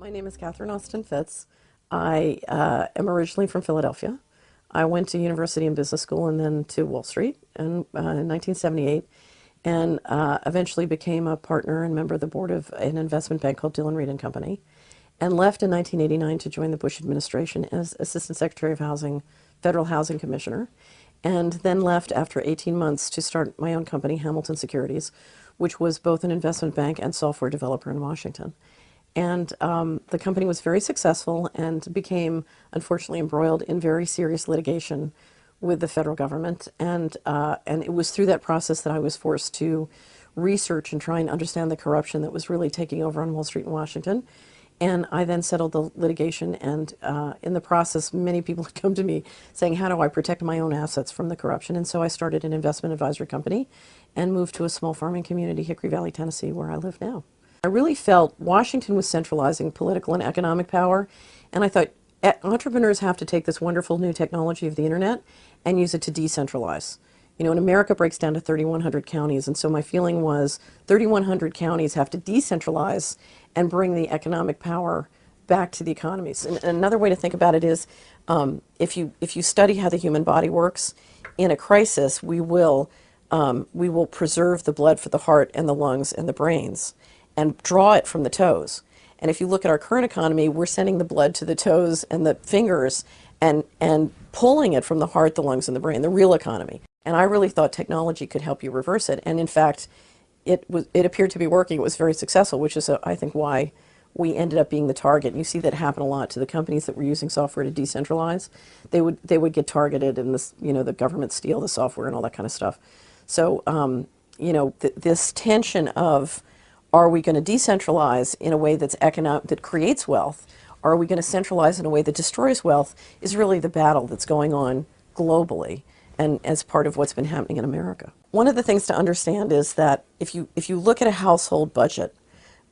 My name is Catherine Austin Fitz. I am originally from Philadelphia. I went to university and business school and then to Wall Street in 1978 and eventually became a partner and member of the board of an investment bank called Dillon Read and Company, and left in 1989 to join the Bush administration as Assistant Secretary of Housing, Federal Housing Commissioner, and then left after 18 months to start my own company, Hamilton Securities, which was both an investment bank and software developer in Washington. And the company was very successful and became, unfortunately, embroiled in very serious litigation with the federal government. And it was through that process that I was forced to research and try and understand the corruption that was really taking over on Wall Street in Washington. And I then settled the litigation, and in the process, many people had come to me saying, how do I protect my own assets from the corruption? And so I started an investment advisory company and moved to a small farming community, Hickory Valley, Tennessee, where I live now. I really felt Washington was centralizing political and economic power, and I thought entrepreneurs have to take this wonderful new technology of the internet and use it to decentralize. You know, in America breaks down to 3,100 counties, and so my feeling was 3,100 counties have to decentralize and bring the economic power back to the economies. And another way to think about it is, if you study how the human body works, in a crisis we will preserve the blood for the heart and the lungs and the brains, and draw it from the toes. And if you look at our current economy, we're sending the blood to the toes and the fingers and pulling it from the heart, the lungs, and the brain, the real economy. And I really thought technology could help you reverse it. And in fact, it appeared to be working. It was very successful, which is, I think, why we ended up being the target. And you see that happen a lot to the companies that were using software to decentralize. They would get targeted, and this, you know, the government steal the software and all that kind of stuff. So, you know, this tension of, are we going to decentralize in a way that's that creates wealth? Or are we going to centralize in a way that destroys wealth? Is really the battle that's going on globally, and as part of what's been happening in America. One of the things to understand is that if you look at a household budget,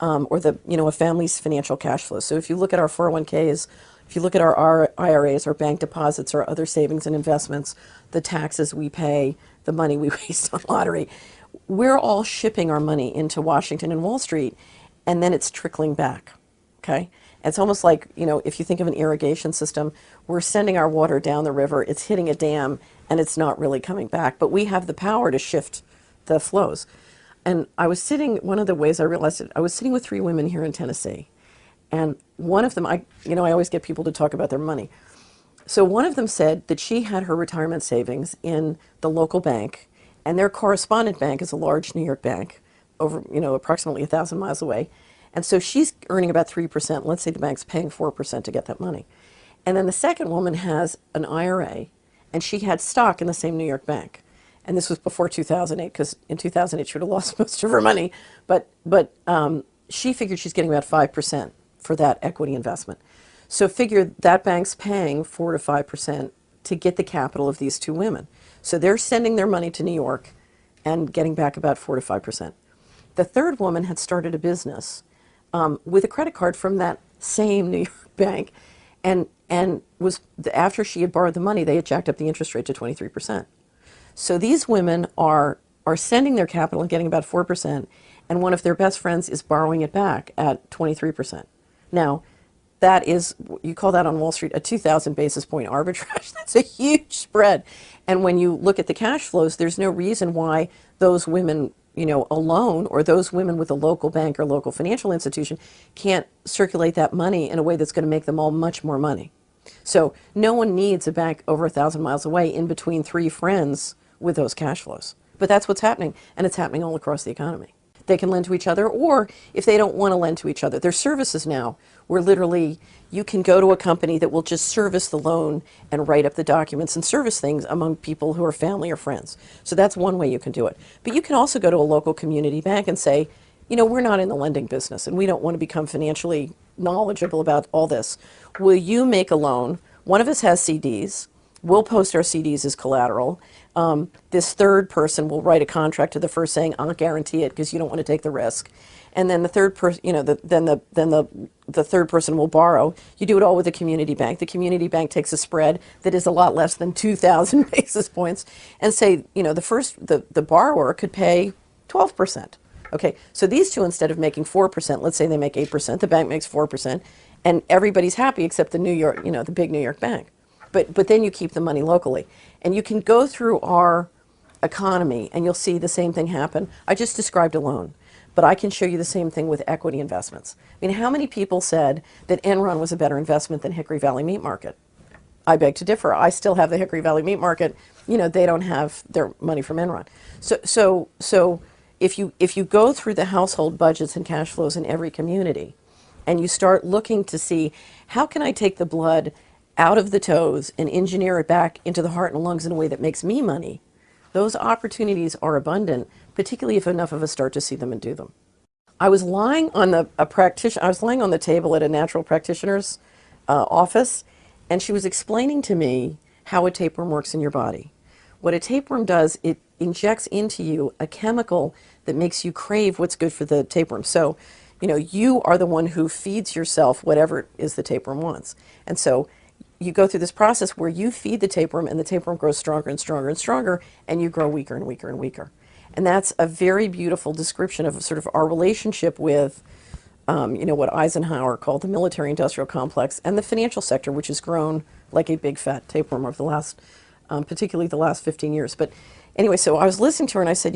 or a family's financial cash flow. So if you look at our 401ks, if you look at our IRAs, our bank deposits, our other savings and investments, the taxes we pay, the money we waste on lottery, we're all shipping our money into Washington and Wall Street, and then it's trickling back, okay? It's almost like, you know, if you think of an irrigation system, we're sending our water down the river, it's hitting a dam, and it's not really coming back, but we have the power to shift the flows. And I was sitting, one of the ways I realized it, I was sitting with 3 women here in Tennessee, and one of them, I always get people to talk about their money. So one of them said that she had her retirement savings in the local bank, and their correspondent bank is a large New York bank, over, approximately 1,000 miles away. And so she's earning about 3%. Let's say the bank's paying 4% to get that money. And then the second woman has an IRA, and she had stock in the same New York bank. And this was before 2008, because in 2008 she would have lost most of her money. But she figured she's getting about 5% for that equity investment. So figure that bank's paying 4 to 5% to get the capital of these 2 women. So they're sending their money to New York and getting back about 4 to 5%. The third woman had started a business with a credit card from that same New York bank, and was, after she had borrowed the money, they had jacked up the interest rate to 23%. So these women are sending their capital and getting about 4%, and one of their best friends is borrowing it back at 23%. Now, that is, you call that on Wall Street a 2,000 basis point arbitrage. That's a huge spread. And when you look at the cash flows, there's no reason why those women, alone, or those women with a local bank or local financial institution can't circulate that money in a way that's going to make them all much more money. So no one needs a bank over 1,000 miles away in between 3 friends with those cash flows. But that's what's happening, and it's happening all across the economy. They can lend to each other, or if they don't want to lend to each other, there's services now where literally you can go to a company that will just service the loan and write up the documents and service things among people who are family or friends. So that's one way you can do it. But you can also go to a local community bank and say, we're not in the lending business and we don't want to become financially knowledgeable about all this. Will you make a loan? One of us has CDs. We'll post our CDs as collateral. This third person will write a contract to the first saying, I'll guarantee it because you don't want to take the risk. And then the third person, the third person will borrow. You do it all with a community bank. The community bank takes a spread that is a lot less than 2,000 basis points, and say, the borrower could pay 12%. Okay, so these two, instead of making 4%, let's say they make 8%, the bank makes 4%, and everybody's happy except the New York, the big New York bank. But then you keep the money locally. And you can go through our economy and you'll see the same thing happen. I just described a loan, but I can show you the same thing with equity investments. I mean, how many people said that Enron was a better investment than Hickory Valley Meat Market? I beg to differ. I still have the Hickory Valley Meat Market. They don't have their money from Enron. So if you go through the household budgets and cash flows in every community, and you start looking to see how can I take the blood out of the toes and engineer it back into the heart and lungs in a way that makes me money, those opportunities are abundant, particularly if enough of us start to see them and do them. I was lying on I was lying on the table at a natural practitioner's office, and she was explaining to me how a tapeworm works in your body. What a tapeworm does, it injects into you a chemical that makes you crave what's good for the tapeworm. So, you are the one who feeds yourself whatever it is the tapeworm wants. And so you go through this process where you feed the tapeworm and the tapeworm grows stronger and stronger and stronger, and you grow weaker and weaker and weaker. And that's a very beautiful description of sort of our relationship with, what Eisenhower called the military-industrial complex and the financial sector, which has grown like a big fat tapeworm over the last, particularly the last 15 years. But anyway, so I was listening to her and I said,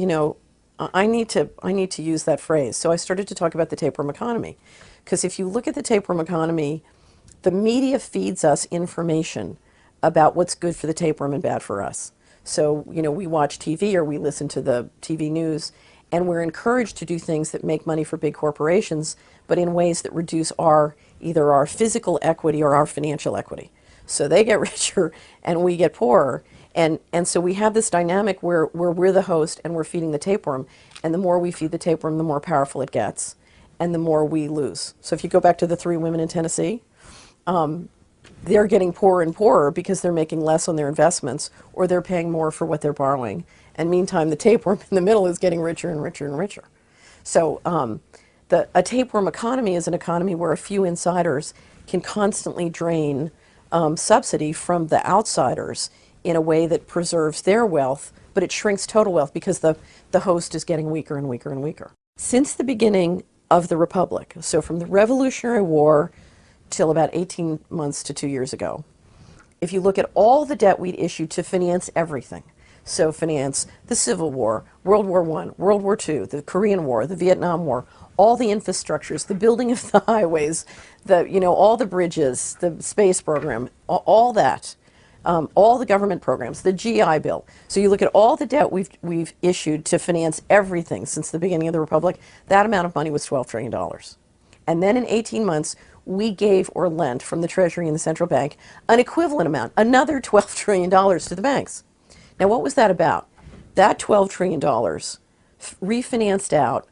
I need to use that phrase. So I started to talk about the tapeworm economy. Because if you look at the tapeworm economy, the media feeds us information about what's good for the tapeworm and bad for us. So, we watch TV or we listen to the TV news, and we're encouraged to do things that make money for big corporations, but in ways that reduce either our physical equity or our financial equity. So they get richer and we get poorer. And so we have this dynamic where we're the host and we're feeding the tapeworm. And the more we feed the tapeworm, the more powerful it gets and the more we lose. So if you go back to the 3 women in Tennessee, they're getting poorer and poorer because they're making less on their investments or they're paying more for what they're borrowing. And meantime, the tapeworm in the middle is getting richer and richer and richer. So a tapeworm economy is an economy where a few insiders can constantly drain subsidy from the outsiders in a way that preserves their wealth, but it shrinks total wealth because the host is getting weaker and weaker and weaker. Since the beginning of the Republic, so from the Revolutionary War till about 18 months to 2 years ago, if you look at all the debt we'd issued to finance everything, so finance the Civil War, World War I, World War II, the Korean War, the Vietnam War, all the infrastructures, the building of the highways, all the bridges, the space program, all that, all the government programs, the GI Bill. So you look at all the debt we've issued to finance everything since the beginning of the Republic, that amount of money was $12 trillion. And then in 18 months, we gave or lent from the Treasury and the central bank an equivalent amount, another $12 trillion to the banks. Now, what was that about? That $12 trillion refinanced out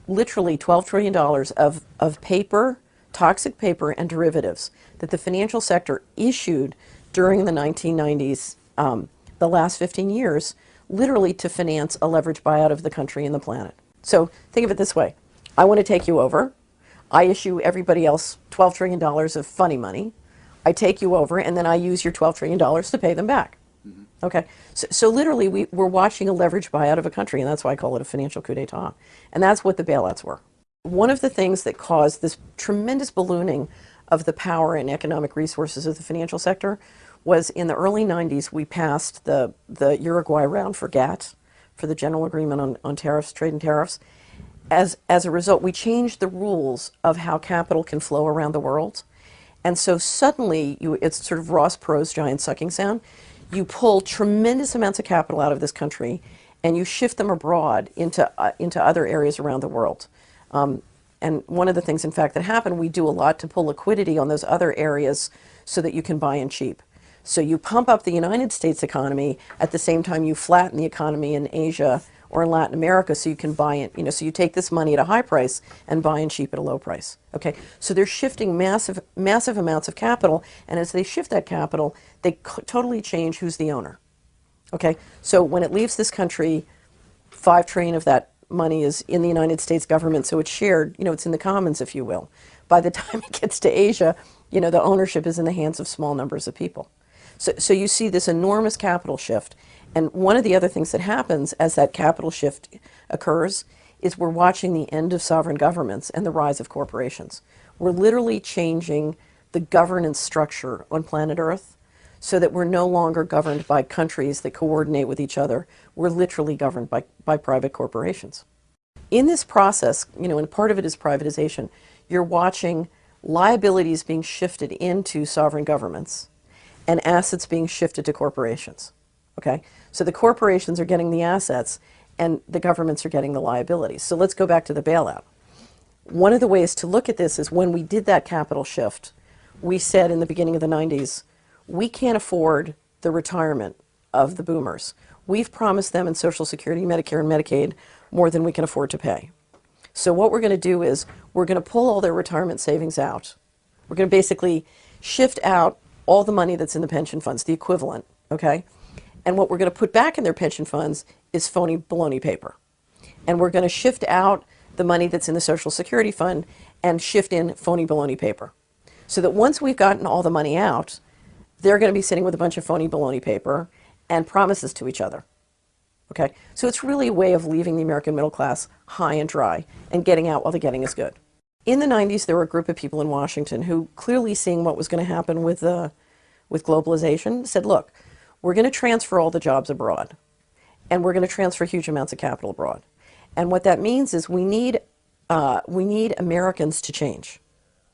literally $12 trillion of paper, toxic paper, and derivatives that the financial sector issued during the 1990s, the last 15 years, literally to finance a leveraged buyout of the country and the planet. So think of it this way. I want to take you over. I issue everybody else $12 trillion of funny money. I take you over, and then I use your $12 trillion to pay them back. Mm-hmm. Okay, so literally we're watching a leveraged buyout of a country, and that's why I call it a financial coup d'etat. And that's what the bailouts were. One of the things that caused this tremendous ballooning of the power and economic resources of the financial sector was in the early 90s, we passed the Uruguay round for GATT, for the General Agreement on Tariffs, Trade and Tariffs. As a result, we changed the rules of how capital can flow around the world. And so suddenly, it's sort of Ross Perot's giant sucking sound. You pull tremendous amounts of capital out of this country, and you shift them abroad into other areas around the world. And one of the things, in fact, that happened, we do a lot to pull liquidity on those other areas so that you can buy in cheap. So you pump up the United States economy at the same time you flatten the economy in Asia or in Latin America, so you can buy in, so you take this money at a high price and buy in cheap at a low price. Okay, so they're shifting massive amounts of capital, and as they shift that capital, they totally change who's the owner. Okay, so when it leaves this country, $5 trillion of that money is in the United States government, so it's shared, it's in the commons, if you will. By the time it gets to Asia, the ownership is in the hands of small numbers of people. So you see this enormous capital shift. And one of the other things that happens as that capital shift occurs is we're watching the end of sovereign governments and the rise of corporations. We're literally changing the governance structure on planet Earth so that we're no longer governed by countries that coordinate with each other. We're literally governed by private corporations. In this process, and part of it is privatization, you're watching liabilities being shifted into sovereign governments and assets being shifted to corporations. Okay? So the corporations are getting the assets and the governments are getting the liabilities. So let's go back to the bailout. One of the ways to look at this is when we did that capital shift, we said in the beginning of the 90s, we can't afford the retirement of the boomers. We've promised them in Social Security, Medicare, and Medicaid more than we can afford to pay. So what we're going to do is we're going to pull all their retirement savings out. We're going to basically shift out all the money that's in the pension funds, the equivalent, okay? And what we're going to put back in their pension funds is phony baloney paper. And we're going to shift out the money that's in the Social Security fund and shift in phony baloney paper. So that once we've gotten all the money out, they're going to be sitting with a bunch of phony baloney paper and promises to each other. Okay? So it's really a way of leaving the American middle class high and dry and getting out while the getting is good. In the 90s, there were a group of people in Washington who, clearly seeing what was going to happen with globalization, said, look, we're going to transfer all the jobs abroad, and we're going to transfer huge amounts of capital abroad. And what that means is we need Americans to change.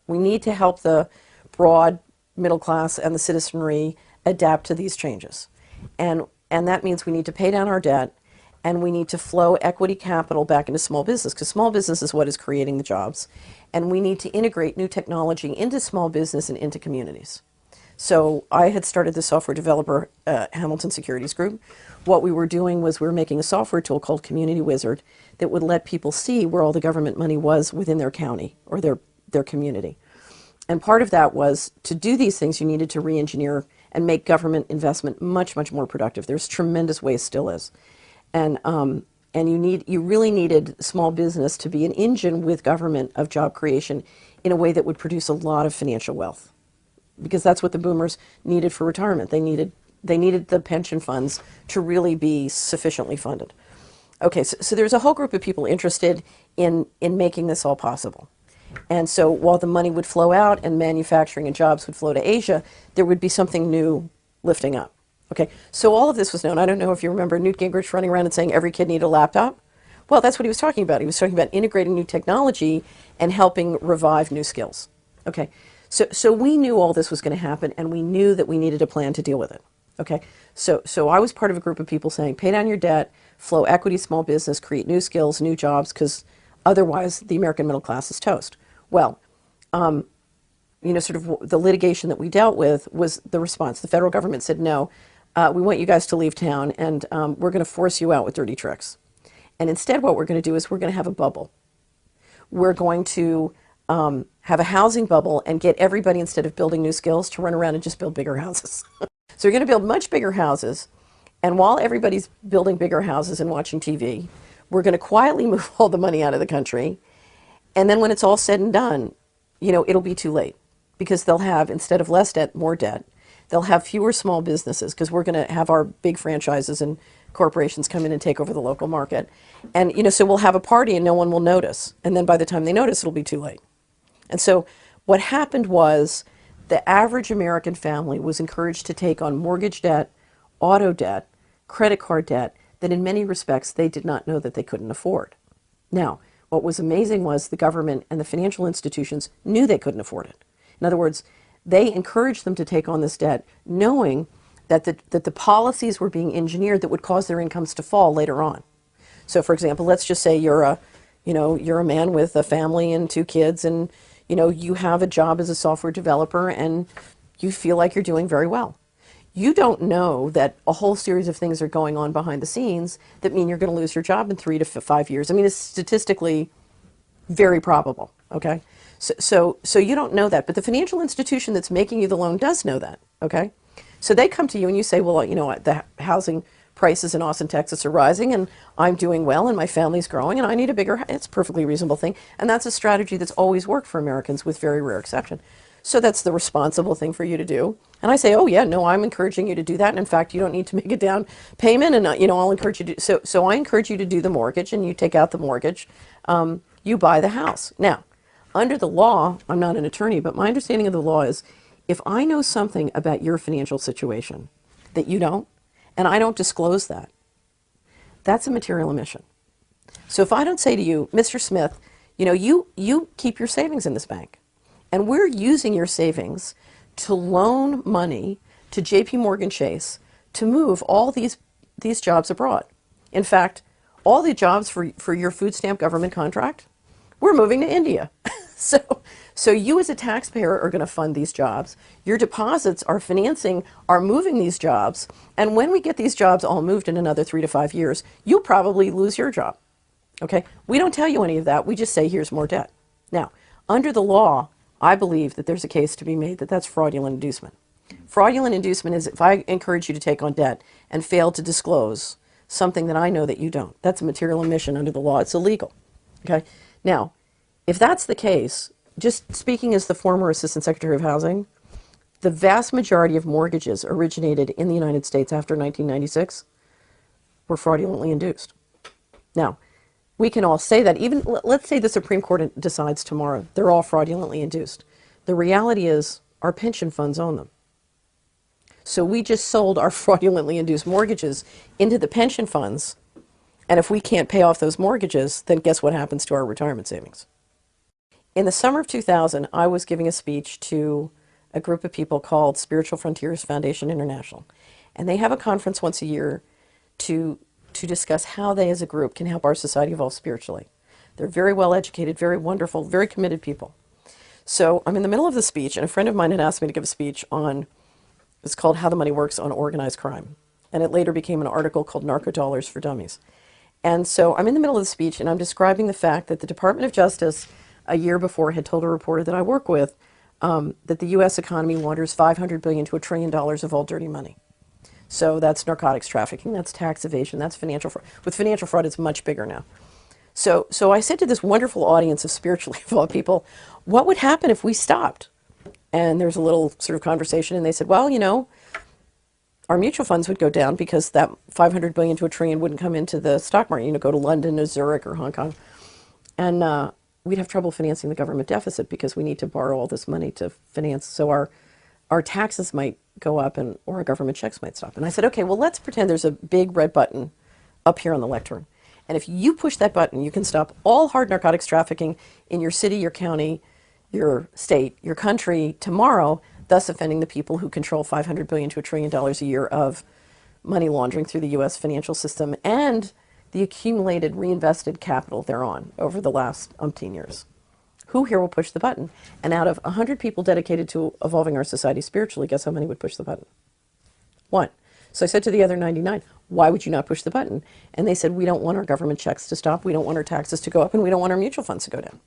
We need to help the broad middle class and the citizenry adapt to these changes. And that means we need to pay down our debt, and we need to flow equity capital back into small business, because small business is what is creating the jobs. And we need to integrate new technology into small business and into communities. So I had started the software developer Hamilton Securities Group. What we were doing was we were making a software tool called Community Wizard that would let people see where all the government money was within their county or their community. And part of that was, to do these things, you needed to re-engineer and make government investment much, much more productive. There's tremendous waste, still is. And you really needed small business to be an engine with government of job creation in a way that would produce a lot of financial wealth. Because that's what the boomers needed for retirement. They needed the pension funds to really be sufficiently funded. Okay, so there's a whole group of people interested in making this all possible. And so while the money would flow out and manufacturing and jobs would flow to Asia, there would be something new lifting up. Okay, so all of this was known. I don't know if you remember Newt Gingrich running around and saying every kid needed a laptop. Well, that's what he was talking about. He was talking about integrating new technology and helping revive new skills. Okay, so we knew all this was going to happen, and we knew that we needed a plan to deal with it. Okay, so I was part of a group of people saying, pay down your debt, flow equity, small business, create new skills, new jobs, because otherwise the American middle class is toast. Well, sort of the litigation that we dealt with was the response. The federal government said, no, we want you guys to leave town, and we're going to force you out with dirty tricks. And instead what we're going to do is we're going to have a bubble. We're going to have a housing bubble and get everybody, instead of building new skills, to run around and just build bigger houses. So we're going to build much bigger houses, and while everybody's building bigger houses and watching TV, we're going to quietly move all the money out of the country. And then when it's all said and done, it'll be too late, because they'll have, instead of less debt, more debt. They'll have fewer small businesses, because we're going to have our big franchises and corporations come in and take over the local market. And, so we'll have a party and no one will notice. And then by the time they notice, it'll be too late. And so what happened was the average American family was encouraged to take on mortgage debt, auto debt, credit card debt that in many respects they did not know that they couldn't afford. Now, what was amazing was the government and the financial institutions knew they couldn't afford it. In other words, they encouraged them to take on this debt knowing that the policies were being engineered that would cause their incomes to fall later on. So for example, let's just say you're a man with a family and 2 kids, and you have a job as a software developer and you feel like you're doing very well. You don't know that a whole series of things are going on behind the scenes that mean you're going to lose your job in 3 to 5 years. I mean, it's statistically very probable, okay? So you don't know that, but the financial institution that's making you the loan does know that, okay? So they come to you and you say, well, the housing prices in Austin, Texas are rising, and I'm doing well, and my family's growing, and I need a bigger, it's a perfectly reasonable thing. And that's a strategy that's always worked for Americans with very rare exception. So that's the responsible thing for you to do. And I say, oh yeah, no, I'm encouraging you to do that. And in fact, you don't need to make a down payment. And I'll encourage you to. So I encourage you to do the mortgage, and you take out the mortgage. You buy the house. Now, under the law, I'm not an attorney, but my understanding of the law is, if I know something about your financial situation that you don't, and I don't disclose that, that's a material omission. So if I don't say to you, Mr. Smith, you keep your savings in this bank, and we're using your savings to loan money to JP Morgan Chase to move all these jobs abroad. In fact, all the jobs for your food stamp government contract, we're moving to India. So you as a taxpayer are going to fund these jobs. Your deposits are moving these jobs. And when we get these jobs all moved in another 3 to 5 years, you'll probably lose your job. Okay? We don't tell you any of that. We just say, here's more debt. Now, under the law, I believe that there's a case to be made that that's fraudulent inducement. Fraudulent inducement is if I encourage you to take on debt and fail to disclose something that I know that you don't. That's a material omission under the law. It's illegal. Okay? Now, if that's the case, just speaking as the former Assistant Secretary of Housing, the vast majority of mortgages originated in the United States after 1996 were fraudulently induced. Now, we can all say that. Even let's say the Supreme Court decides tomorrow they're all fraudulently induced. The reality is our pension funds own them. So we just sold our fraudulently induced mortgages into the pension funds, and if we can't pay off those mortgages, then guess what happens to our retirement savings? In the summer of 2000, I was giving a speech to a group of people called Spiritual Frontiers Foundation International, and they have a conference once a year to discuss how they as a group can help our society evolve spiritually. They're very well educated, very wonderful, very committed people. So I'm in the middle of the speech, and a friend of mine had asked me to give a speech on, it's called How the Money Works on Organized Crime. And it later became an article called Narco Dollars for Dummies. And so I'm in the middle of the speech, and I'm describing the fact that the Department of Justice a year before had told a reporter that I work with that the U.S. economy launders $500 billion to $1 trillion of all dirty money. So that's narcotics trafficking, that's tax evasion, that's financial fraud. With financial fraud, it's much bigger now. So I said to this wonderful audience of spiritually evolved people, what would happen if we stopped? And there's a little sort of conversation, and they said, well, our mutual funds would go down because that $500 billion to $1 trillion wouldn't come into the stock market, go to London or Zurich or Hong Kong. And we'd have trouble financing the government deficit because we need to borrow all this money to finance. So our taxes might go up or our government checks might stop. And I said, okay, well, let's pretend there's a big red button up here on the lectern. And if you push that button, you can stop all hard narcotics trafficking in your city, your county, your state, your country tomorrow, thus offending the people who control $500 billion to $1 trillion a year of money laundering through the U.S. financial system and the accumulated reinvested capital thereon over the last umpteen years. Who here will push the button? And out of 100 people dedicated to evolving our society spiritually, guess how many would push the button? 1. So I said to the other 99, why would you not push the button? And they said, we don't want our government checks to stop, we don't want our taxes to go up, and we don't want our mutual funds to go down.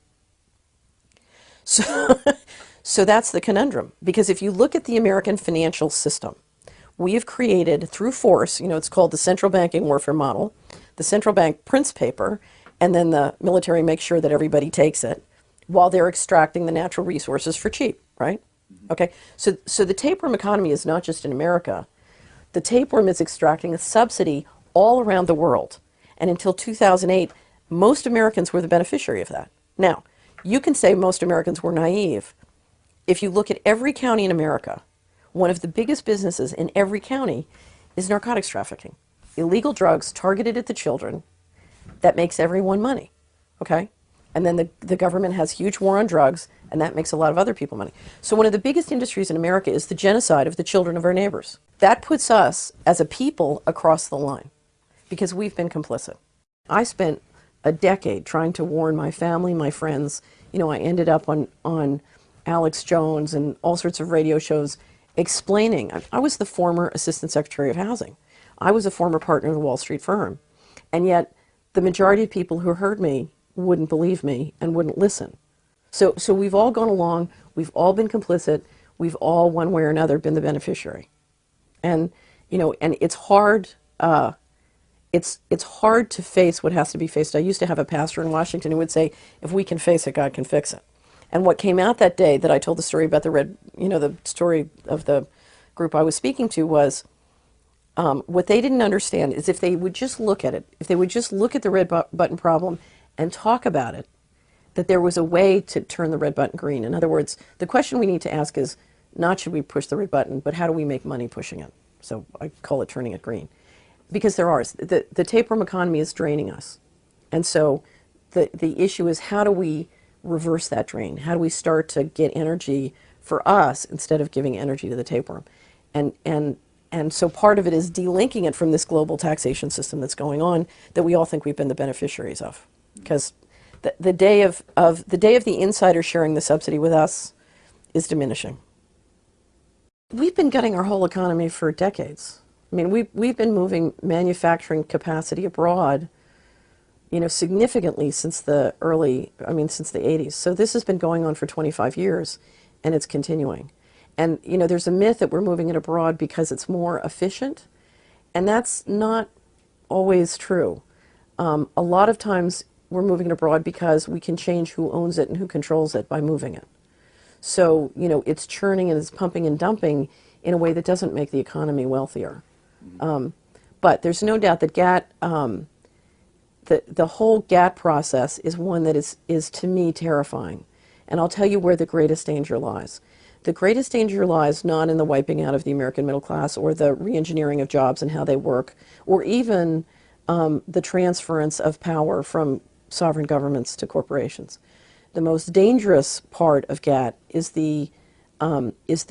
So that's the conundrum. Because if you look at the American financial system, we have created through force, it's called the central banking warfare model. The central bank prints paper, and then the military makes sure that everybody takes it while they're extracting the natural resources for cheap, right? Okay, so the tapeworm economy is not just in America. The tapeworm is extracting a subsidy all around the world. And until 2008, most Americans were the beneficiary of that. Now, you can say most Americans were naive. If you look at every county in America, one of the biggest businesses in every county is narcotics trafficking. Illegal drugs targeted at the children that makes everyone money, okay? And then the government has huge war on drugs, and that makes a lot of other people money. So one of the biggest industries in America is the genocide of the children of our neighbors. That puts us as a people across the line because we've been complicit. I spent a decade trying to warn my family, my friends. I ended up on Alex Jones and all sorts of radio shows explaining. I was the former Assistant Secretary of Housing. I was a former partner of the Wall Street firm. And yet the majority of people who heard me wouldn't believe me and wouldn't listen. So we've all gone along, we've all been complicit, we've all, one way or another, been the beneficiary. And, and it's hard it's hard to face what has to be faced. I used to have a pastor in Washington who would say, if we can face it, God can fix it. And what came out that day that I told the story about the story of the group I was speaking to was, what they didn't understand is if they would just look at it, if they would just look at the red button problem and talk about it, that there was a way to turn the red button green. In other words, the question we need to ask is not should we push the red button, but how do we make money pushing it? So I call it turning it green. Because there are. The tapeworm economy is draining us. And so the issue is how do we reverse that drain? How do we start to get energy for us instead of giving energy to the tapeworm? And so part of it is delinking it from this global taxation system that's going on that we all think we've been the beneficiaries of. Because the day of the insider sharing the subsidy with us is diminishing. We've been gutting our whole economy for decades. I mean, we've been moving manufacturing capacity abroad, significantly since the 80s. So this has been going on for 25 years, and it's continuing. And, there's a myth that we're moving it abroad because it's more efficient, and that's not always true. A lot of times we're moving it abroad because we can change who owns it and who controls it by moving it. So, it's churning and it's pumping and dumping in a way that doesn't make the economy wealthier. But there's no doubt that the whole GATT process is one that is to me terrifying. And I'll tell you where the greatest danger lies. The greatest danger lies not in the wiping out of the American middle class or the re-engineering of jobs and how they work, or even the transference of power from sovereign governments to corporations. The most dangerous part of GATT is the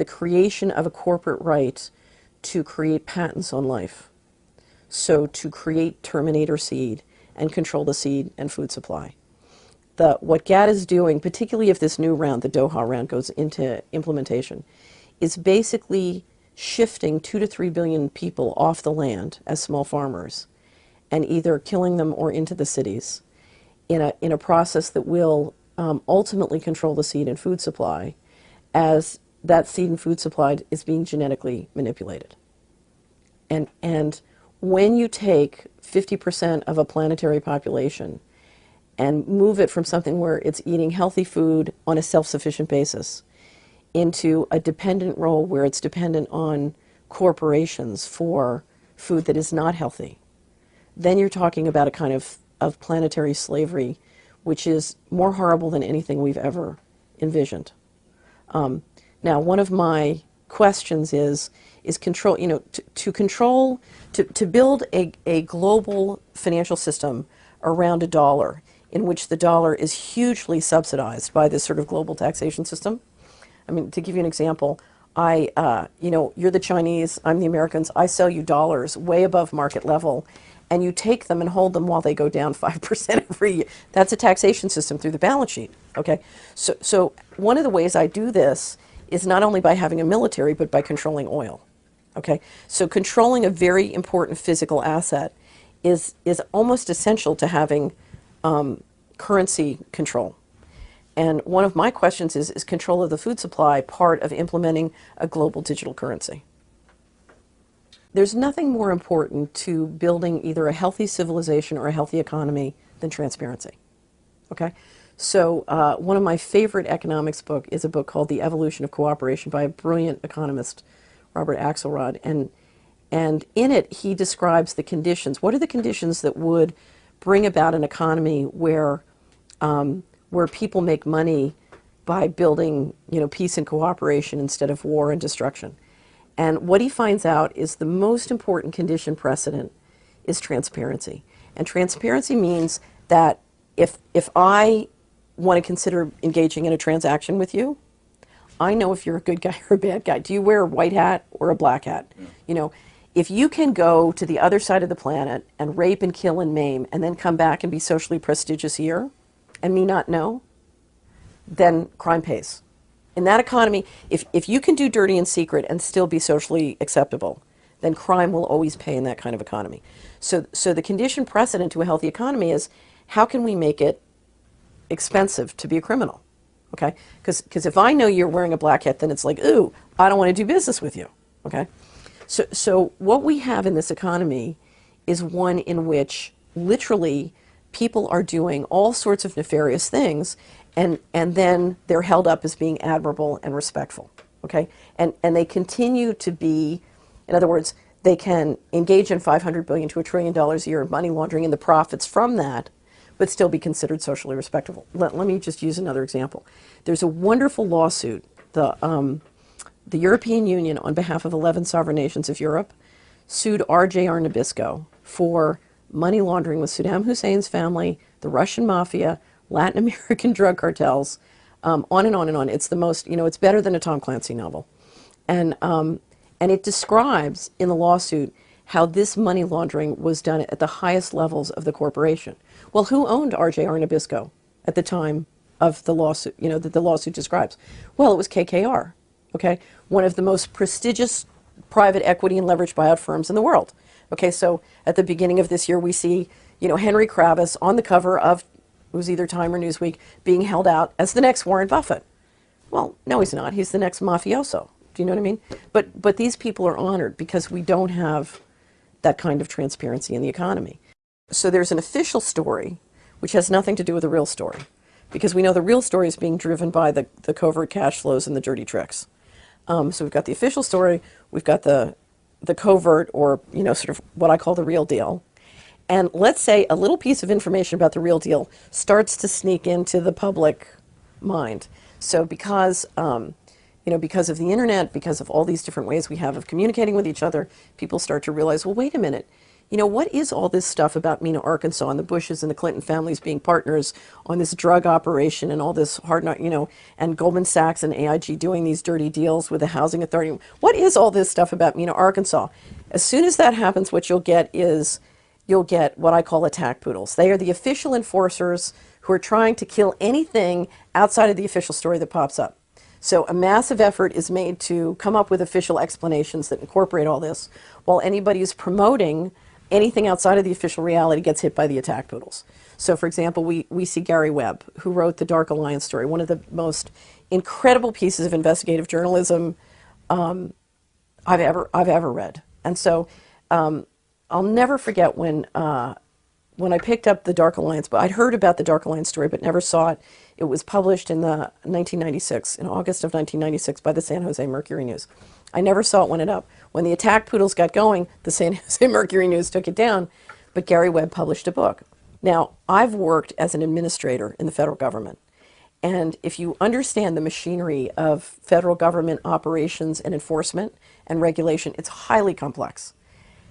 creation of a corporate right to create patents on life. So to create terminator seed and control the seed and food supply. What GATT is doing, particularly if this new round, the Doha round, goes into implementation, is basically shifting 2 to 3 billion people off the land as small farmers and either killing them or into the cities in a process that will ultimately control the seed and food supply as that seed and food supply is being genetically manipulated. And when you take 50% of a planetary population and move it from something where it's eating healthy food on a self-sufficient basis into a dependent role where it's dependent on corporations for food that is not healthy, then you're talking about a kind of planetary slavery which is more horrible than anything we've ever envisioned. Now, one of my questions is control, to build a global financial system around a dollar in which the dollar is hugely subsidized by this sort of global taxation system. I mean, to give you an example, you're the Chinese, I'm the Americans, I sell you dollars way above market level, and you take them and hold them while they go down 5% every year. That's a taxation system through the balance sheet, okay? So one of the ways I do this is not only by having a military, but by controlling oil, okay? So controlling a very important physical asset is almost essential to having currency control. And one of my questions is control of the food supply part of implementing a global digital currency? There's nothing more important to building either a healthy civilization or a healthy economy than transparency, okay? So one of my favorite economics book is a book called The Evolution of Cooperation by a brilliant economist, Robert Axelrod. And in it, he describes the conditions. What are the conditions that would bring about an economy where people make money by building, peace and cooperation instead of war and destruction? And what he finds out is the most important condition precedent is transparency. And transparency means that if I want to consider engaging in a transaction with you, I know if you're a good guy or a bad guy. Do you wear a white hat or a black hat? Yeah. If you can go to the other side of the planet and rape and kill and maim and then come back and be socially prestigious here and me not know, then crime pays. In that economy, if you can do dirty in secret and still be socially acceptable, then crime will always pay in that kind of economy. So the condition precedent to a healthy economy is how can we make it expensive to be a criminal, okay? Because if I know you're wearing a black hat, then it's like, ooh, I don't want to do business with you, okay? So what we have in this economy is one in which literally people are doing all sorts of nefarious things, and then they're held up as being admirable and respectful. Okay? And they continue to be, in other words, they can engage in $500 billion to $1 trillion a year of money laundering and the profits from that, but still be considered socially respectable. Let me just use another example. There's a wonderful lawsuit. The European Union, on behalf of 11 sovereign nations of Europe, sued RJR Nabisco for money laundering with Saddam Hussein's family, the Russian mafia, Latin American drug cartels, on and on and on. It's the most, it's better than a Tom Clancy novel. And it describes in the lawsuit how this money laundering was done at the highest levels of the corporation. Well, who owned RJR Nabisco at the time of the lawsuit, that the lawsuit describes? Well, it was KKR, okay? One of the most prestigious private equity and leveraged buyout firms in the world. Okay, so at the beginning of this year, we see, Henry Kravis on the cover of, it was either Time or Newsweek, being held out as the next Warren Buffett. Well, no, he's not. He's the next mafioso. Do you know what I mean? But these people are honored because we don't have that kind of transparency in the economy. So there's an official story, which has nothing to do with the real story, because we know the real story is being driven by the covert cash flows and the dirty tricks. So we've got the official story, we've got the covert, or sort of what I call the real deal. And let's say a little piece of information about the real deal starts to sneak into the public mind. So because because of the internet, because of all these different ways we have of communicating with each other, people start to realize, well, wait a minute. What is all this stuff about Mena, Arkansas, and the Bushes and the Clinton families being partners on this drug operation and all this hard, and Goldman Sachs and AIG doing these dirty deals with the housing authority? What is all this stuff about Mena, Arkansas? As soon as that happens, what you'll get what I call attack poodles. They are the official enforcers who are trying to kill anything outside of the official story that pops up. So a massive effort is made to come up with official explanations that incorporate all this, while anybody who's promoting anything outside of the official reality gets hit by the attack poodles. So, for example, we see Gary Webb, who wrote the Dark Alliance story, one of the most incredible pieces of investigative journalism I've ever read. And so I'll never forget when I picked up the Dark Alliance, but I'd heard about the Dark Alliance story but never saw it. It was published in August of 1996 by the San Jose Mercury News. I never saw it when it up. When the attack poodles got going, the San Jose Mercury News took it down, but Gary Webb published a book. Now, I've worked as an administrator in the federal government, and if you understand the machinery of federal government operations and enforcement and regulation, it's highly complex.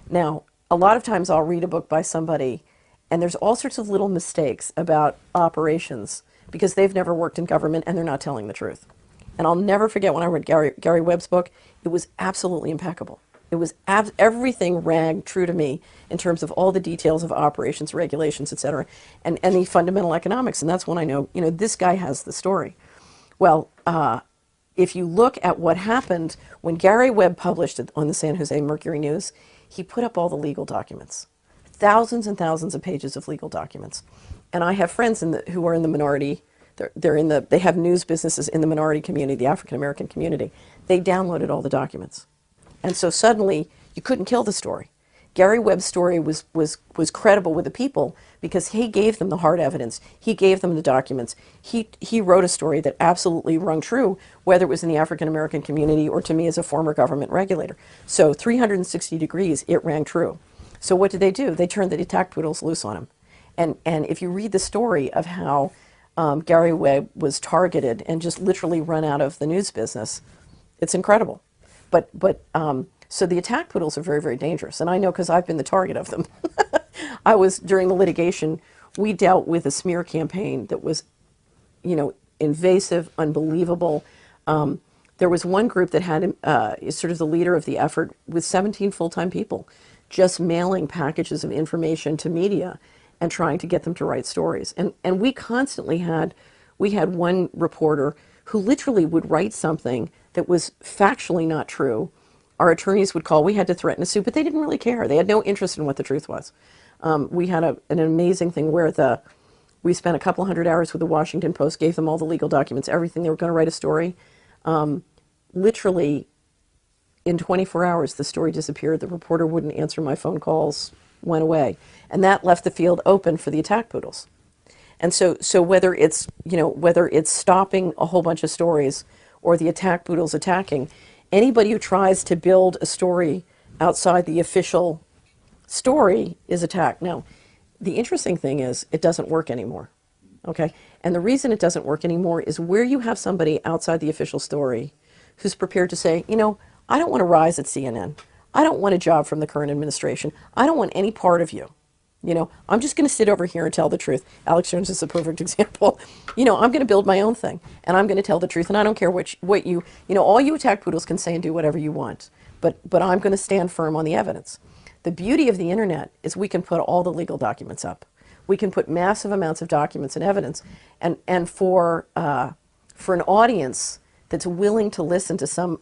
Now, a lot of times I'll read a book by somebody, and there's all sorts of little mistakes about operations because they've never worked in government and they're not telling the truth. And I'll never forget when I read Gary Webb's book, it was absolutely impeccable. It was everything rang true to me in terms of all the details of operations, regulations, et cetera, and the fundamental economics. And that's when I know, this guy has the story. Well, if you look at what happened when Gary Webb published it on the San Jose Mercury News, he put up all the legal documents, thousands and thousands of pages of legal documents. And I have friends who are in the minority. They have news businesses in the minority community, the African American community. They downloaded all the documents. And so suddenly you couldn't kill the story. Gary Webb's story was credible with the people because he gave them the hard evidence. He gave them the documents. He wrote a story that absolutely rung true, whether it was in the African American community or to me as a former government regulator. So 360 degrees, it rang true. So what did they do? They turned the attack poodles loose on him. And if you read the story of how Gary Webb was targeted and just literally run out of the news business, it's incredible. So the attack poodles are very, very dangerous. And I know because I've been the target of them. During the litigation, we dealt with a smear campaign that was, invasive, unbelievable. There was one group that had sort of the leader of the effort with 17 full-time people just mailing packages of information to media and trying to get them to write stories. And we constantly had one reporter who literally would write something that was factually not true. Our attorneys would call. We had to threaten a suit, but they didn't really care. They had no interest in what the truth was. We had an amazing thing where we spent a couple hundred hours with the Washington Post, gave them all the legal documents, everything. They were going to write a story. Literally, in 24 hours, the story disappeared. The reporter wouldn't answer my phone calls. went away. And that left the field open for the attack poodles. And so whether it's, whether it's stopping a whole bunch of stories or the attack poodles attacking, anybody who tries to build a story outside the official story is attacked. Now, the interesting thing is it doesn't work anymore. Okay? And the reason it doesn't work anymore is where you have somebody outside the official story who's prepared to say, I don't want to rise at CNN. I don't want a job from the current administration. I don't want any part of you. I'm just going to sit over here and tell the truth. Alex Jones is a perfect example. I'm going to build my own thing, and I'm going to tell the truth, and I don't care what you, all you attack poodles can say and do whatever you want, but I'm going to stand firm on the evidence. The beauty of the internet is we can put all the legal documents up. We can put massive amounts of documents and evidence, and for an audience that's willing to listen to some,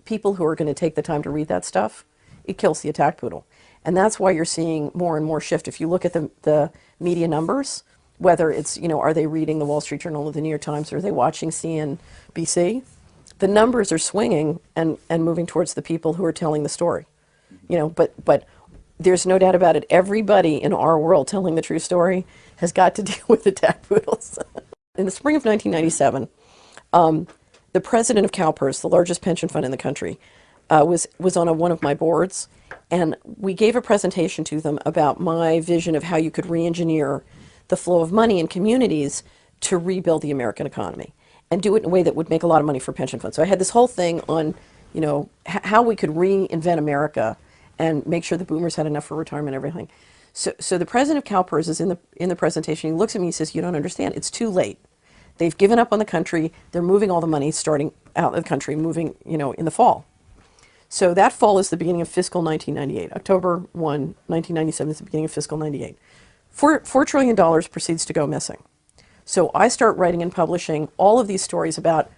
people who are going to take the time to read that stuff, it kills the attack poodle. And that's why you're seeing more and more shift. If you look at the media numbers, whether it's, are they reading the Wall Street Journal or the New York Times, or are they watching CNBC, the numbers are swinging and moving towards the people who are telling the story. But there's no doubt about it. Everybody in our world telling the true story has got to deal with attack poodles. In the spring of 1997, the president of CalPERS, the largest pension fund in the country, was on one of my boards, and we gave a presentation to them about my vision of how you could re-engineer the flow of money in communities to rebuild the American economy and do it in a way that would make a lot of money for pension funds. So I had this whole thing on, how we could reinvent America and make sure the boomers had enough for retirement and everything. So the president of CalPERS is in the presentation. He looks at me and says, "You don't understand. It's too late. They've given up on the country. They're moving all the money starting out of the country, moving, in the fall." So that fall is the beginning of fiscal 1998. October 1, 1997 is the beginning of fiscal 98. $4 trillion proceeds to go missing. So I start writing and publishing all of these stories about,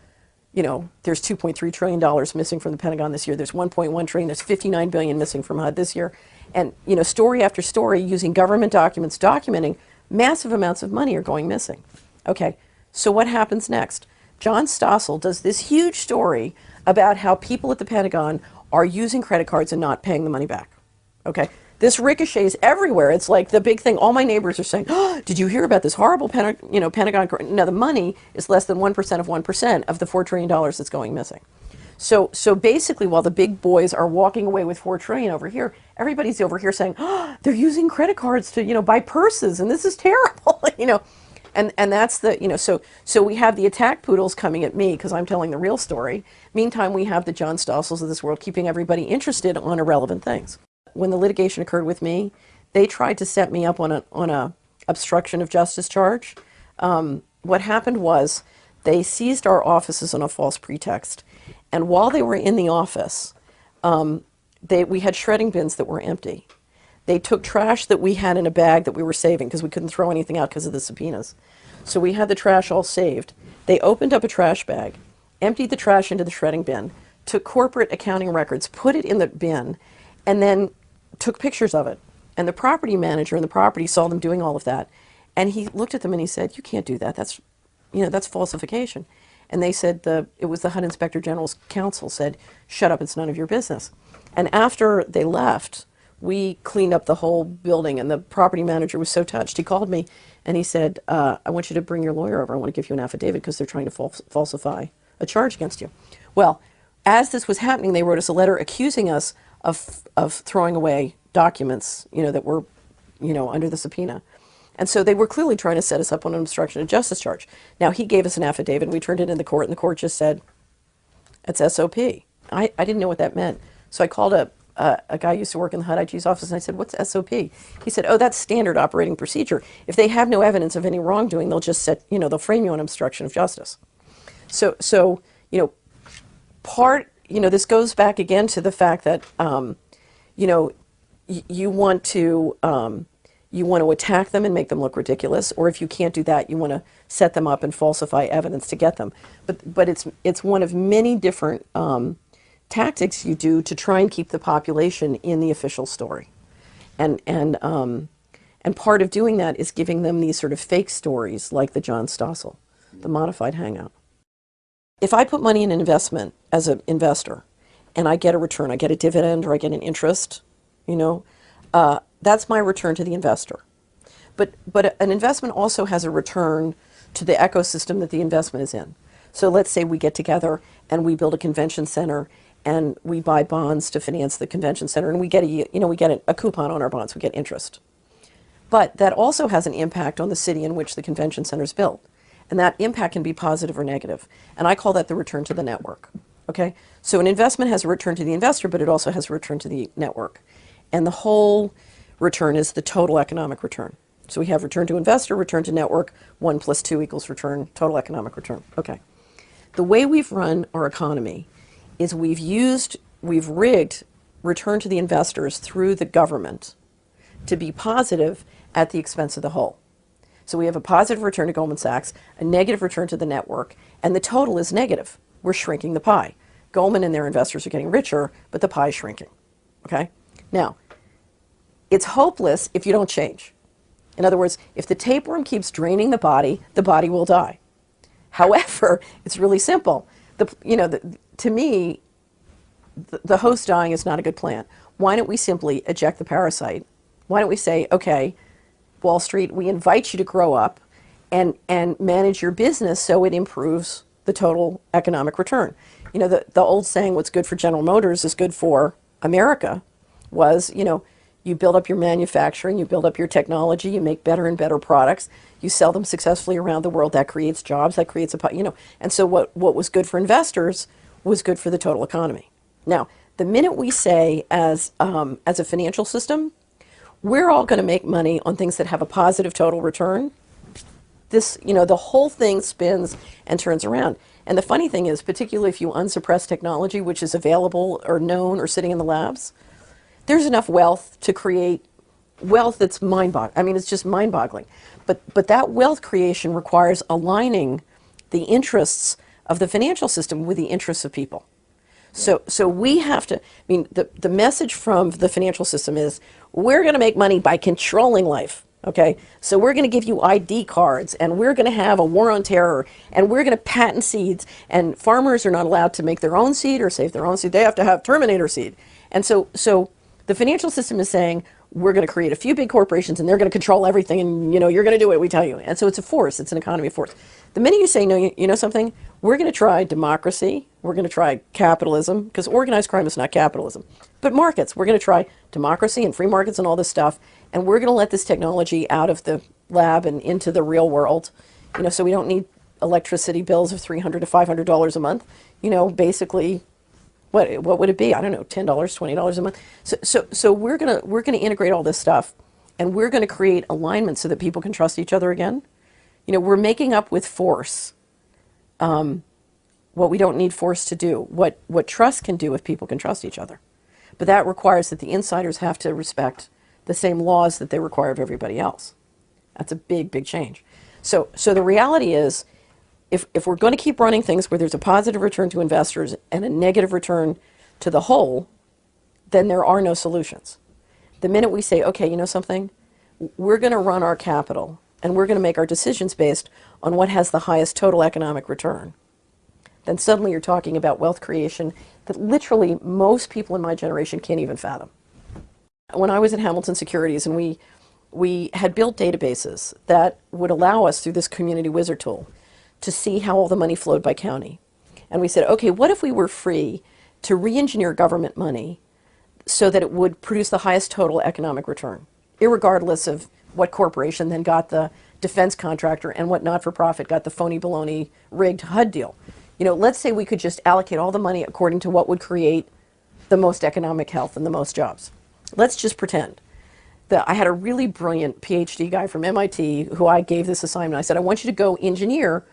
there's $2.3 trillion missing from the Pentagon this year. There's $1.1 trillion. There's $59 billion missing from HUD this year. And, story after story using government documents documenting massive amounts of money are going missing. Okay, so what happens next? John Stossel does this huge story about how people at the Pentagon are using credit cards and not paying the money back. Okay, this ricochets everywhere. It's like the big thing. All my neighbors are saying, "Oh, did you hear about this horrible Pentagon?" Now the money is less than 1% of 1% of the $4 trillion that's going missing. So basically, while the big boys are walking away with $4 trillion over here, everybody's over here saying, "Oh, they're using credit cards to buy purses, and this is terrible." And that's the, so we have the attack poodles coming at me because I'm telling the real story. Meantime, we have the John Stossels of this world keeping everybody interested on irrelevant things. When the litigation occurred with me, they tried to set me up on a obstruction of justice charge. What happened was they seized our offices on a false pretext. And while they were in the office, we had shredding bins that were empty. They took trash that we had in a bag that we were saving because we couldn't throw anything out because of the subpoenas. So we had the trash all saved. They opened up a trash bag, emptied the trash into the shredding bin, took corporate accounting records, put it in the bin, and then took pictures of it. And the property manager in the property saw them doing all of that. And he looked at them and he said, "You can't do that. That's falsification." And they said, it was the HUD Inspector General's counsel said, "Shut up, it's none of your business." And after they left, we cleaned up the whole building, and the property manager was so touched. He called me and he said, "I want you to bring your lawyer over. I want to give you an affidavit because they're trying to falsify a charge against you." Well, as this was happening, they wrote us a letter accusing us of throwing away documents, that were, under the subpoena. And so they were clearly trying to set us up on an obstruction of justice charge. Now, he gave us an affidavit, and we turned it in the court, and the court just said, "It's SOP." I didn't know what that meant. So I called a guy who used to work in the HUD IG's office, and I said, "What's SOP?" He said, "Oh, that's standard operating procedure. If they have no evidence of any wrongdoing, they'll just they'll frame you on obstruction of justice." So this goes back again to the fact that, you want to attack them and make them look ridiculous, or if you can't do that, you want to set them up and falsify evidence to get them. But it's one of many different tactics you do to try and keep the population in the official story. And part of doing that is giving them these sort of fake stories like the John Stossel, the modified hangout. If I put money in an investment as an investor and I get a return, I get a dividend or I get an interest, that's my return to the investor. But an investment also has a return to the ecosystem that the investment is in. So let's say we get together and we build a convention center and we buy bonds to finance the convention center, and we get a coupon on our bonds, we get interest. But that also has an impact on the city in which the convention center is built. And that impact can be positive or negative. And I call that the return to the network. Okay? So an investment has a return to the investor, but it also has a return to the network. And the whole return is the total economic return. So we have return to investor, return to network, 1 + 2 = return, total economic return. Okay. The way we've run our economy is we've rigged return to the investors through the government to be positive at the expense of the whole. So we have a positive return to Goldman Sachs, a negative return to the network, and the total is negative. We're shrinking the pie. Goldman and their investors are getting richer, but the pie is shrinking. Okay? Now, it's hopeless if you don't change. In other words, if the tapeworm keeps draining the body will die. However, it's really simple. To me, the host dying is not a good plan. Why don't we simply eject the parasite? Why don't we say, okay, Wall Street, we invite you to grow up and manage your business so it improves the total economic return. The old saying, what's good for General Motors is good for America, was, you build up your manufacturing, you build up your technology, you make better and better products, you sell them successfully around the world. That creates jobs, that creates and so what was good for investors was good for the total economy. Now, the minute we say as a financial system, we're all going to make money on things that have a positive total return, the whole thing spins and turns around. And the funny thing is, particularly if you unsuppress technology, which is available or known or sitting in the labs, there's enough wealth to create wealth that's mind-boggling. I mean, it's just mind-boggling. But that wealth creation requires aligning the interests of the financial system with the interests of people. So we have to, the message from the financial system is, we're going to make money by controlling life. Okay, so we're going to give you ID cards, and we're going to have a war on terror, and we're going to patent seeds, and farmers are not allowed to make their own seed or save their own seed. They have to have Terminator seed. And so the financial system is saying, we're going to create a few big corporations, and they're going to control everything, and you're going to do what we tell you. And so it's a force. It's an economy of force. The minute you say, no, you know something, we're going to try democracy, we're going to try capitalism, because organized crime is not capitalism, but markets. We're going to try democracy and free markets and all this stuff, and we're going to let this technology out of the lab and into the real world, so we don't need electricity bills of $300 to $500 a month. Basically, what would it be? I don't know, $10, $20 a month. So we're gonna integrate all this stuff, and we're going to create alignment so that people can trust each other again. We're making up with force what we don't need force to do, what trust can do if people can trust each other. But that requires that the insiders have to respect the same laws that they require of everybody else. That's a big, big change. So the reality is, if we're going to keep running things where there's a positive return to investors and a negative return to the whole, then there are no solutions. The minute we say, okay, you know something, we're going to run our capital and we're going to make our decisions based on what has the highest total economic return, then suddenly you're talking about wealth creation that literally most people in my generation can't even fathom. When I was at Hamilton Securities, and we had built databases that would allow us through this community wizard tool to see how all the money flowed by county. And we said, okay, what if we were free to re-engineer government money so that it would produce the highest total economic return, irregardless of what corporation then got the defense contractor and what not-for-profit got the phony baloney rigged HUD deal. Let's say we could just allocate all the money according to what would create the most economic health and the most jobs. Let's just pretend that I had a really brilliant PhD guy from MIT who I gave this assignment. I said, I want you to go engineer,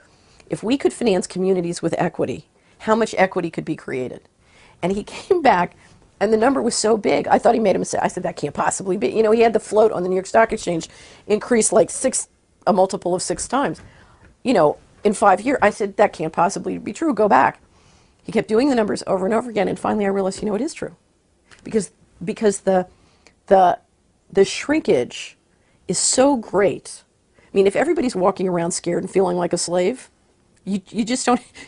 if we could finance communities with equity, how much equity could be created? And he came back, and the number was so big, I thought he made a mistake. I said, that can't possibly be. He had the float on the New York Stock Exchange increased like a multiple of 6 times. In 5 years, I said, that can't possibly be true. Go back. He kept doing the numbers over and over again, and finally I realized, it is true. Because the shrinkage is so great. If everybody's walking around scared and feeling like a slave, you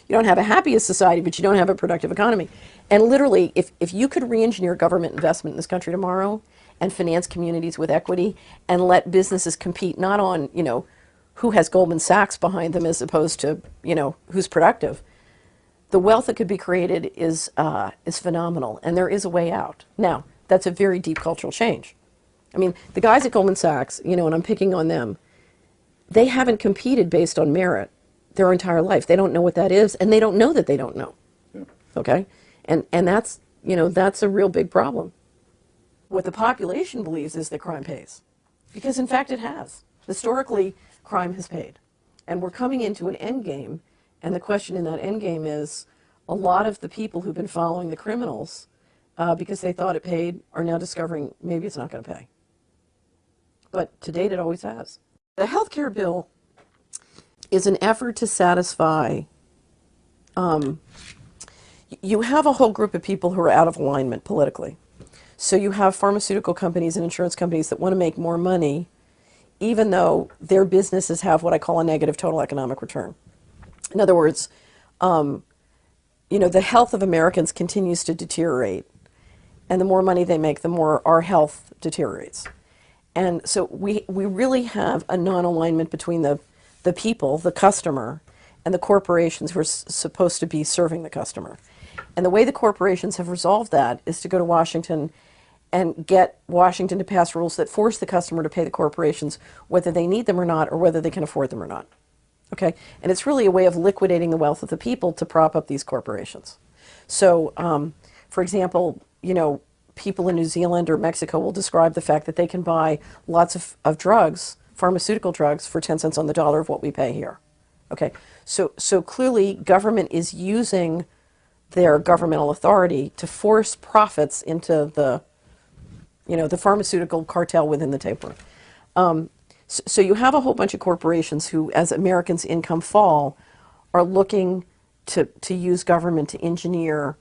don't have a happiest society, but you don't have a productive economy. And literally, if you could re-engineer government investment in this country tomorrow and finance communities with equity and let businesses compete not on, who has Goldman Sachs behind them as opposed to, who's productive, the wealth that could be created is phenomenal, and there is a way out. Now, that's a very deep cultural change. I mean, the guys at Goldman Sachs, and I'm picking on them, they haven't competed based on merit their entire life. They don't know what that is, and they don't know that they don't know. Yeah. Okay? And that's, that's a real big problem. What the population believes is that crime pays. Because, in fact, it has. Historically, crime has paid. And we're coming into an end game, and the question in that end game is, a lot of the people who've been following the criminals because they thought it paid are now discovering maybe it's not going to pay. But to date, it always has. The health care bill is an effort to satisfy, you have a whole group of people who are out of alignment politically. So you have pharmaceutical companies and insurance companies that want to make more money, even though their businesses have what I call a negative total economic return. In other words, the health of Americans continues to deteriorate, and the more money they make, the more our health deteriorates. And so we really have a non-alignment between the people, the customer, and the corporations who are supposed to be serving the customer. And the way the corporations have resolved that is to go to Washington and get Washington to pass rules that force the customer to pay the corporations whether they need them or not, or whether they can afford them or not. Okay? And it's really a way of liquidating the wealth of the people to prop up these corporations. So, for example, people in New Zealand or Mexico will describe the fact that they can buy lots of drugs, pharmaceutical drugs, for 10 cents on the dollar of what we pay here. Okay? So clearly government is using their governmental authority to force profits into the pharmaceutical cartel within the tapeworm. So you have a whole bunch of corporations who, as Americans' income fall, are looking to use government to engineer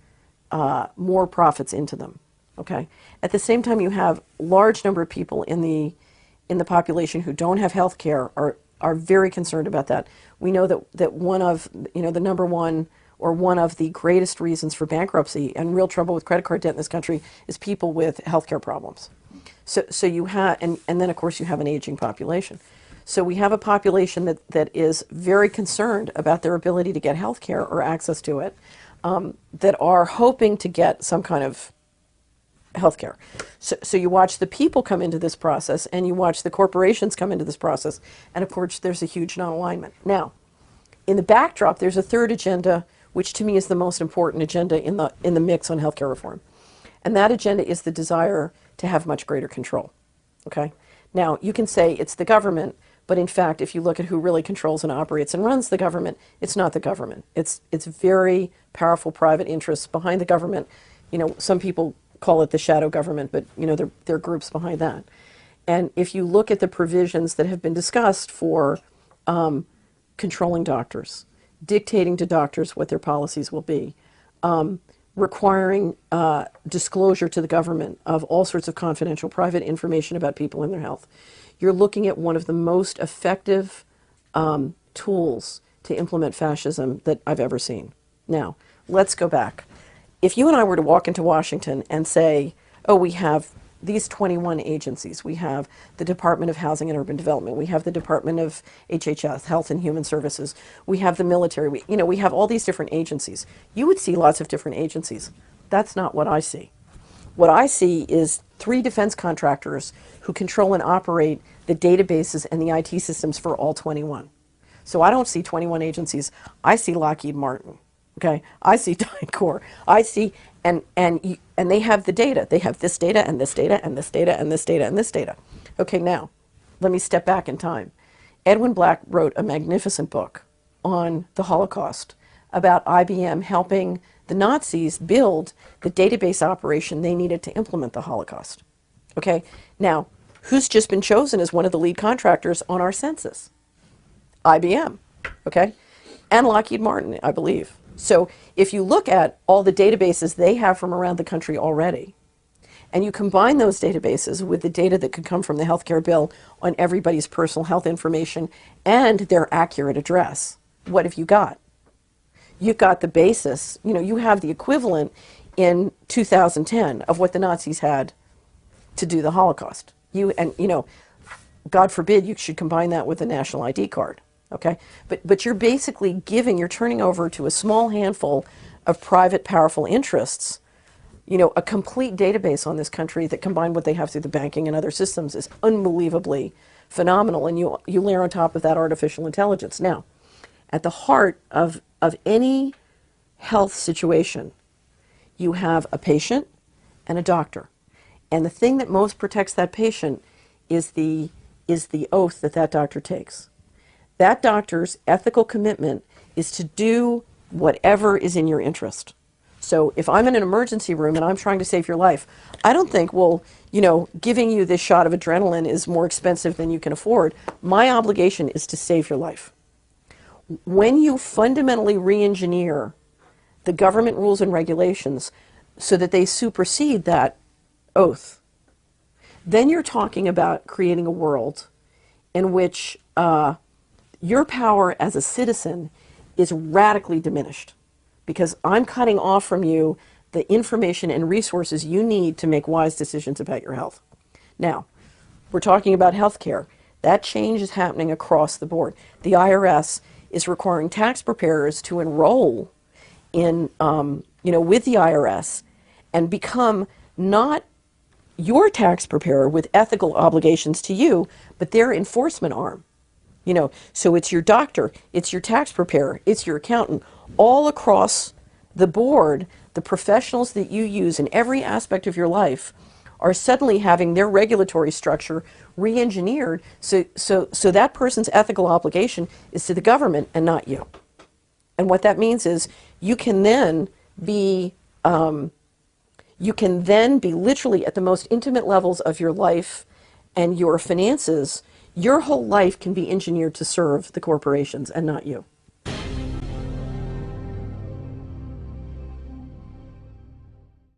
more profits into them. Okay. At the same time, you have a large number of people in the population who don't have health care, are very concerned about that. We know that one of the number one or one of the greatest reasons for bankruptcy and real trouble with credit card debt in this country is people with health care problems. So you have, and then of course you have an aging population. So we have a population that is very concerned about their ability to get health care or access to it, that are hoping to get some kind of health care. So you watch the people come into this process, and you watch the corporations come into this process, and of course there's a huge non-alignment. Now, in the backdrop, there's a third agenda, which to me is the most important agenda in the mix on healthcare reform. And that agenda is the desire to have much greater control. Okay? Now, you can say it's the government, but in fact, if you look at who really controls and operates and runs the government, it's not the government. It's very powerful private interests behind the government. Some people call it the shadow government, but there are groups behind that. And if you look at the provisions that have been discussed for controlling doctors, dictating to doctors what their policies will be, requiring disclosure to the government of all sorts of confidential private information about people and their health, you're looking at one of the most effective tools to implement fascism that I've ever seen. Now, let's go back. If you and I were to walk into Washington and say, oh, we have these 21 agencies. We have the Department of Housing and Urban Development. We have the Department of HHS, Health and Human Services. We have the military. We have all these different agencies. You would see lots of different agencies. That's not what I see. What I see is 3 defense contractors who control and operate the databases and the IT systems for all 21. So I don't see 21 agencies. I see Lockheed Martin. Okay, I see DynCorp. I see, and they have the data. They have this data and this data and this data and this data and this data. Okay, now let me step back in time. Edwin Black wrote a magnificent book on the Holocaust about IBM helping the Nazis build the database operation they needed to implement the Holocaust. Okay, now who's just been chosen as one of the lead contractors on our census? IBM. Okay, and Lockheed Martin, I believe. So if you look at all the databases they have from around the country already, and you combine those databases with the data that could come from the healthcare bill on everybody's personal health information and their accurate address, what have you got? You've got the basis, you have the equivalent in 2010 of what the Nazis had to do the Holocaust. God forbid you should combine that with a national ID card. Okay, but you're basically you're turning over to a small handful of private, powerful interests, a complete database on this country that, combined what they have through the banking and other systems, is unbelievably phenomenal. And you layer on top of that artificial intelligence. Now, at the heart of any health situation, you have a patient and a doctor. And the thing that most protects that patient is the oath that doctor takes. That doctor's ethical commitment is to do whatever is in your interest. So if I'm in an emergency room and I'm trying to save your life, I don't think, giving you this shot of adrenaline is more expensive than you can afford. My obligation is to save your life. When you fundamentally re-engineer the government rules and regulations so that they supersede that oath, then you're talking about creating a world in which your power as a citizen is radically diminished, because I'm cutting off from you the information and resources you need to make wise decisions about your health. Now, we're talking about healthcare. That change is happening across the board. The IRS is requiring tax preparers to enroll in, with the IRS and become not your tax preparer with ethical obligations to you, but their enforcement arm. So it's your doctor, it's your tax preparer, it's your accountant. All across the board, the professionals that you use in every aspect of your life are suddenly having their regulatory structure re-engineered so that person's ethical obligation is to the government and not you. And what that means is you can then be literally at the most intimate levels of your life and your finances. Your whole life can be engineered to serve the corporations and not you.